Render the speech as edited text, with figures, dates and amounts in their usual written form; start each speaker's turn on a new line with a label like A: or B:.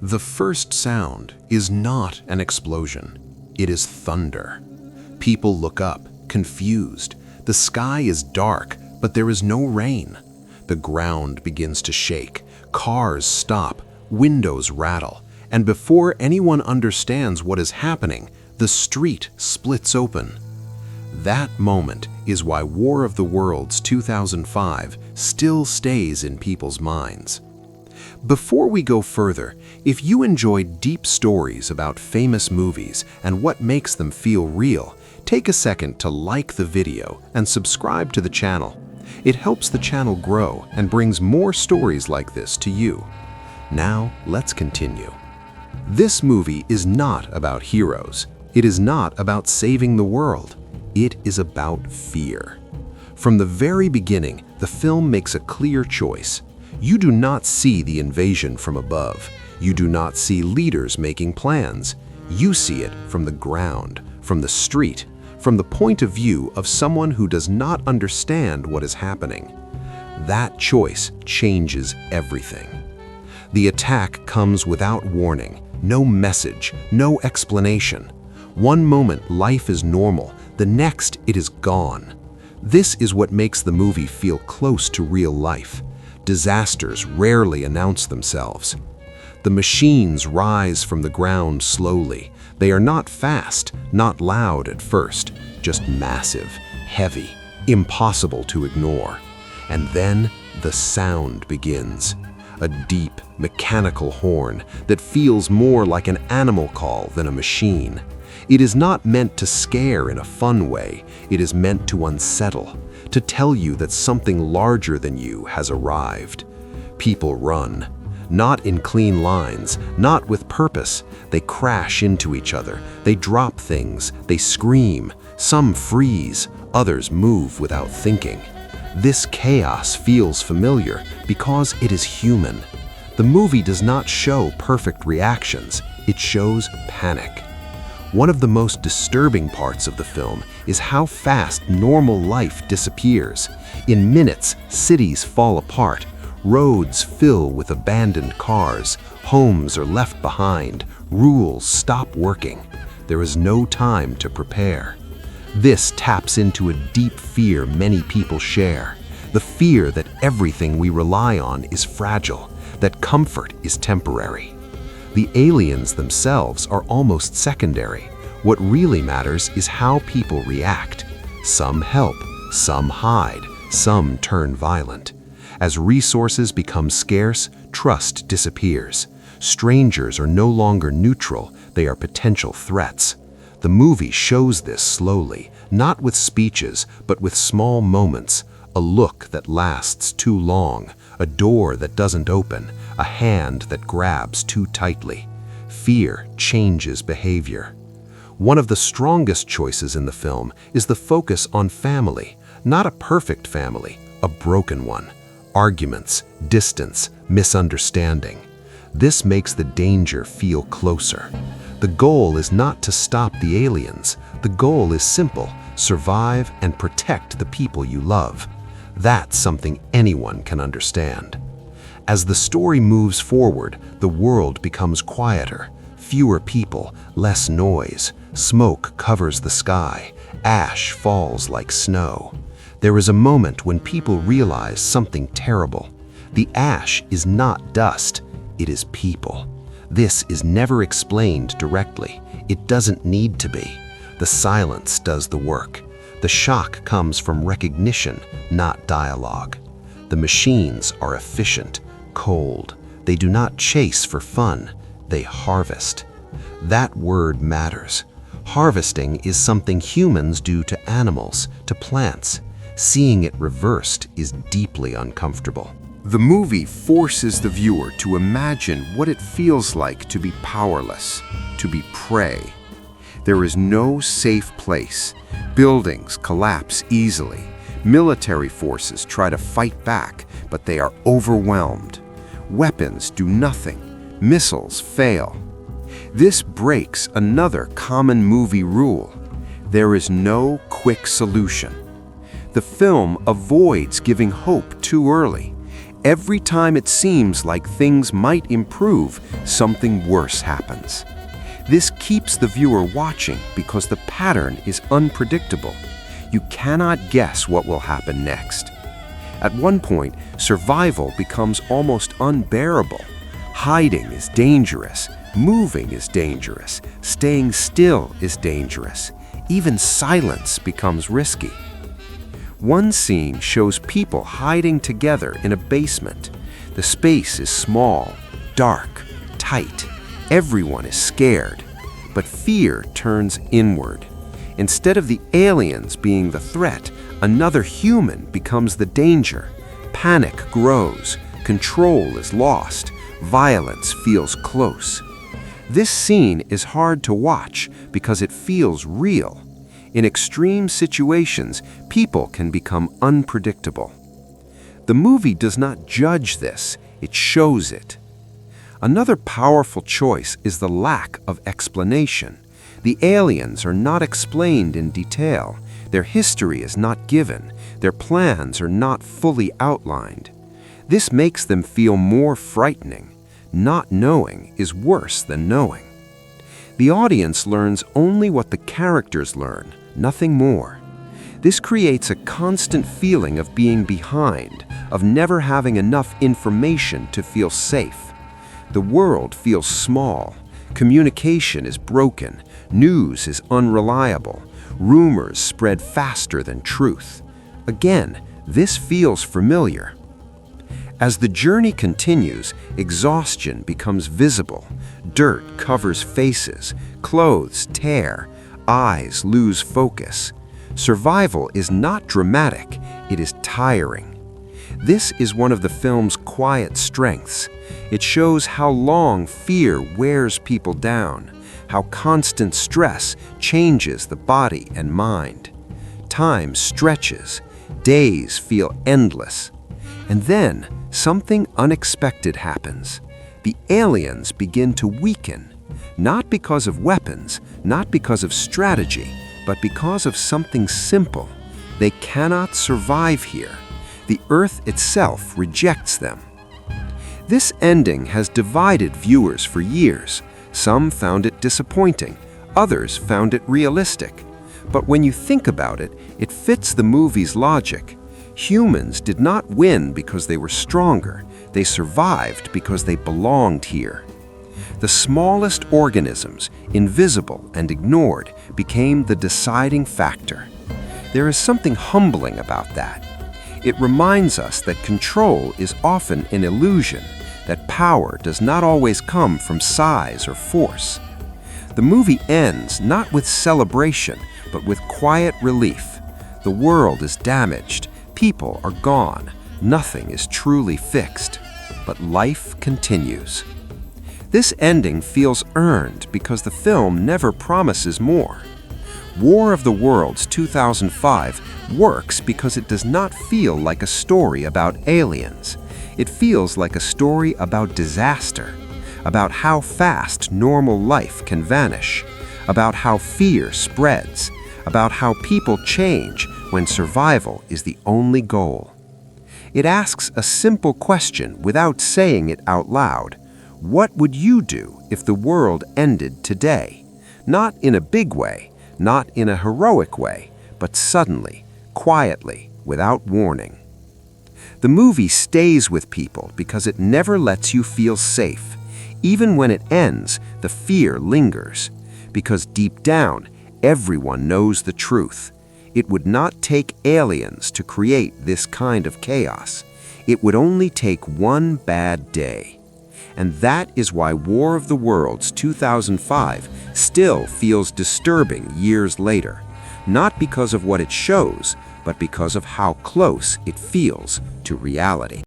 A: The first sound is not an explosion. It is thunder. People look up, confused. The sky is dark, but there is no rain. The ground begins to shake. Cars stop. Windows rattle. And before anyone understands what is happening, the street splits open. That moment is why War of the Worlds 2005 still stays in people's minds. Before we go further, if you enjoy deep stories about famous movies and what makes them feel real, take a second to like the video and subscribe to the channel. It helps the channel grow and brings more stories like this to you. Now, let's continue. This movie is not about heroes. It is not about saving the world. It is about fear. From the very beginning, the film makes a clear choice. You do not see the invasion from above. You do not see leaders making plans. You see it from the ground, from the street, from the point of view of someone who does not understand what is happening. That choice changes everything. The attack comes without warning, no message, no explanation. One moment life is normal, the next it is gone. This is what makes the movie feel close to real life. Disasters rarely announce themselves. The machines rise from the ground slowly. They are not fast, not loud at first, just massive, heavy, impossible to ignore. And then the sound begins. A deep, mechanical horn that feels more like an animal call than a machine. It is not meant to scare in a fun way. It is meant to unsettle, to tell you that something larger than you has arrived. People run, not in clean lines, not with purpose. They crash into each other. They drop things. They scream. Some freeze. Others move without thinking. This chaos feels familiar because it is human. The movie does not show perfect reactions. It shows panic. One of the most disturbing parts of the film is how fast normal life disappears. In minutes, cities fall apart. Roads fill with abandoned cars. Homes are left behind. Rules stop working. There is no time to prepare. This taps into a deep fear many people share. The fear that everything we rely on is fragile, that comfort is temporary. The aliens themselves are almost secondary. What really matters is how people react. Some help, some hide, some turn violent. As resources become scarce, trust disappears. Strangers are no longer neutral, they are potential threats. The movie shows this slowly, not with speeches, but with small moments. A look that lasts too long, a door that doesn't open, a hand that grabs too tightly. Fear changes behavior. One of the strongest choices in the film is the focus on family, not a perfect family, a broken one. Arguments, distance, misunderstanding. This makes the danger feel closer. The goal is not to stop the aliens. The goal is simple: survive and protect the people you love. That's something anyone can understand. As the story moves forward, the world becomes quieter. Fewer people, less noise. Smoke covers the sky. Ash falls like snow. There is a moment when people realize something terrible. The ash is not dust, it is people. This is never explained directly. It doesn't need to be. The silence does the work. The shock comes from recognition, not dialogue. The machines are efficient, cold. They do not chase for fun, they harvest. That word matters. Harvesting is something humans do to animals, to plants. Seeing it reversed is deeply uncomfortable.
B: The movie forces the viewer to imagine what it feels like to be powerless, to be prey. There is no safe place. Buildings collapse easily. Military forces try to fight back, but they are overwhelmed. Weapons do nothing. Missiles fail. This breaks another common movie rule. There is no quick solution. The film avoids giving hope too early. Every time it seems like things might improve, something worse happens. This keeps the viewer watching because the pattern is unpredictable. You cannot guess what will happen next. At one point, survival becomes almost unbearable. Hiding is dangerous, moving is dangerous, staying still is dangerous. Even silence becomes risky. One scene shows people hiding together in a basement. The space is small, dark, tight. Everyone is scared. But fear turns inward. Instead of the aliens being the threat, another human becomes the danger. Panic grows, control is lost, violence feels close. This scene is hard to watch because it feels real. In extreme situations, people can become unpredictable. The movie does not judge this, it shows it. Another powerful choice is the lack of explanation. The aliens are not explained in detail. Their history is not given. Their plans are not fully outlined. This makes them feel more frightening. Not knowing is worse than knowing. The audience learns only what the characters learn, nothing more. This creates a constant feeling of being behind, of never having enough information to feel safe. The world feels small. Communication is broken. News is unreliable. Rumors spread faster than truth. Again, this feels familiar. As the journey continues, exhaustion becomes visible. Dirt covers faces, clothes tear, eyes lose focus. Survival is not dramatic, it is tiring. This is one of the film's quiet strengths. It shows how long fear wears people down, how constant stress changes the body and mind. Time stretches, days feel endless. And then, something unexpected happens. The aliens begin to weaken, not because of weapons, not because of strategy, but because of something simple. They cannot survive here. The Earth itself rejects them. This ending has divided viewers for years. Some found it disappointing, others found it realistic. But when you think about it, it fits the movie's logic. Humans did not win because they were stronger. They survived because they belonged here. The smallest organisms, invisible and ignored, became the deciding factor. There is something humbling about that. It reminds us that control is often an illusion, that power does not always come from size or force. The movie ends not with celebration, but with quiet relief. The world is damaged. People are gone. Nothing is truly fixed. But life continues. This ending feels earned because the film never promises more. War of the Worlds 2005 works because it does not feel like a story about aliens. It feels like a story about disaster, about how fast normal life can vanish, about how fear spreads, about how people change when survival is the only goal. It asks a simple question without saying it out loud. What would you do if the world ended today? Not in a big way, not in a heroic way, but suddenly, quietly, without warning. The movie stays with people because it never lets you feel safe. Even when it ends, the fear lingers. Because deep down, everyone knows the truth. It would not take aliens to create this kind of chaos. It would only take one bad day. And that is why War of the Worlds 2005 still feels disturbing years later. Not because of what it shows, but because of how close it feels to reality.